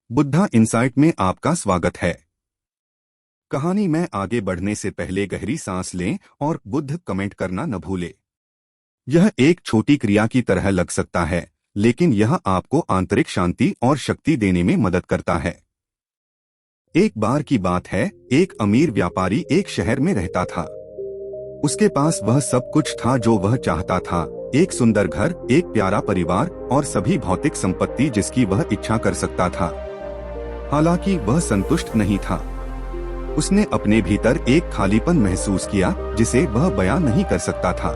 Buddha insight में आपका स्वागत है। कहानी में आगे बढ़ने से पहले गहरी सांस लें और बुद्ध कमेंट करना न भूलें। यह एक छोटी क्रिया की तरह लग सकता है, लेकिन यह आपको आंतरिक शांति और शक्ति देने में मदद करता है। एक बार की बात है, एक अमीर व्यापारी एक शहर में रहता था। उसके पास वह सब कुछ था जो वह चाहता था, एक सुंदर घर, एक प्यारा परिवार और सभी भौतिक संपत्ति जिसकी वह इच्छा कर सकता था। हालांकि वह संतुष्ट नहीं था। उसने अपने भीतर एक खालीपन महसूस किया जिसे वह बयां नहीं कर सकता था।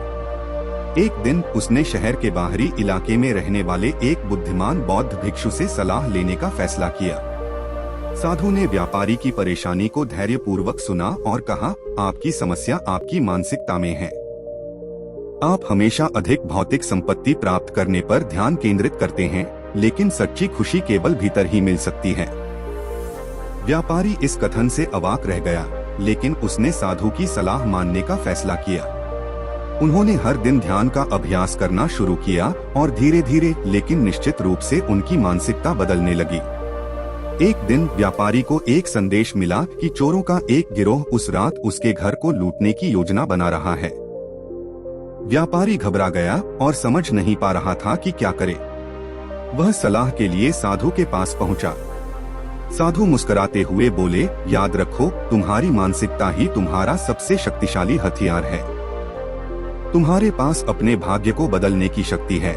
एक दिन उसने शहर के बाहरी इलाके में रहने वाले एक बुद्धिमान बौद्ध भिक्षु से सलाह लेने का फैसला किया। साधु ने व्यापारी की परेशानी को धैर्यपूर्वक सुना और कहा, आपकी समस्या आपकी मानसिकता में है। आप हमेशा अधिक भौतिक संपत्ति प्राप्त करने पर ध्यान केंद्रित करते हैं, लेकिन सच्ची खुशी केवल भीतर ही मिल सकती है। व्यापारी इस कथन से अवाक रह गया, लेकिन उसने साधु की सलाह मानने का फैसला किया। उन्होंने हर दिन ध्यान का अभ्यास करना शुरू किया और धीरे धीरे लेकिन निश्चित रूप से उनकी मानसिकता बदलने लगी। एक दिन व्यापारी को एक संदेश मिला कि चोरों का एक गिरोह उस रात उसके घर को लूटने की योजना बना रहा है। व्यापारी घबरा गया और समझ नहीं पा रहा था कि क्या करे। वह सलाह के लिए साधु के पास पहुंचा। साधु मुस्कुराते हुए बोले, याद रखो, तुम्हारी मानसिकता ही तुम्हारा सबसे शक्तिशाली हथियार है। तुम्हारे पास अपने भाग्य को बदलने की शक्ति है।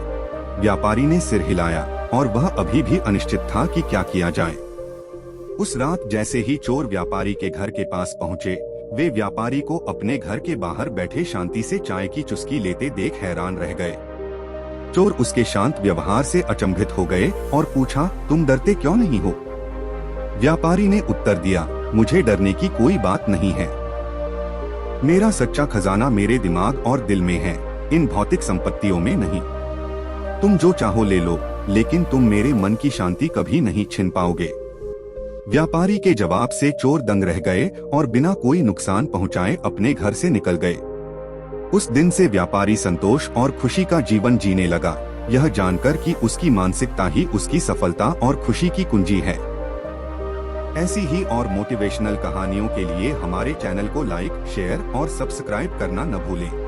व्यापारी ने सिर हिलाया और वह अभी भी अनिश्चित था कि क्या किया जाए। उस रात जैसे ही चोर व्यापारी के घर के पास पहुंचे, वे व्यापारी को अपने घर के बाहर बैठे शांति से चाय की चुस्की लेते देख हैरान रह गए। चोर उसके शांत व्यवहार से अचंभित हो गए और पूछा, तुम डरते क्यों नहीं हो? व्यापारी ने उत्तर दिया, मुझे डरने की कोई बात नहीं है। मेरा सच्चा खजाना मेरे दिमाग और दिल में है, इन भौतिक संपत्तियों में नहीं। तुम जो चाहो ले लो, लेकिन तुम मेरे मन की शांति कभी नहीं छीन पाओगे। व्यापारी के जवाब से चोर दंग रह गए और बिना कोई नुकसान पहुंचाए अपने घर से निकल गए। उस दिन से व्यापारी संतोष और खुशी का जीवन जीने लगा, यह जानकर कि उसकी मानसिकता ही उसकी सफलता और खुशी की कुंजी है। ऐसी ही और मोटिवेशनल कहानियों के लिए हमारे चैनल को लाइक, शेयर और सब्सक्राइब करना न भूलें।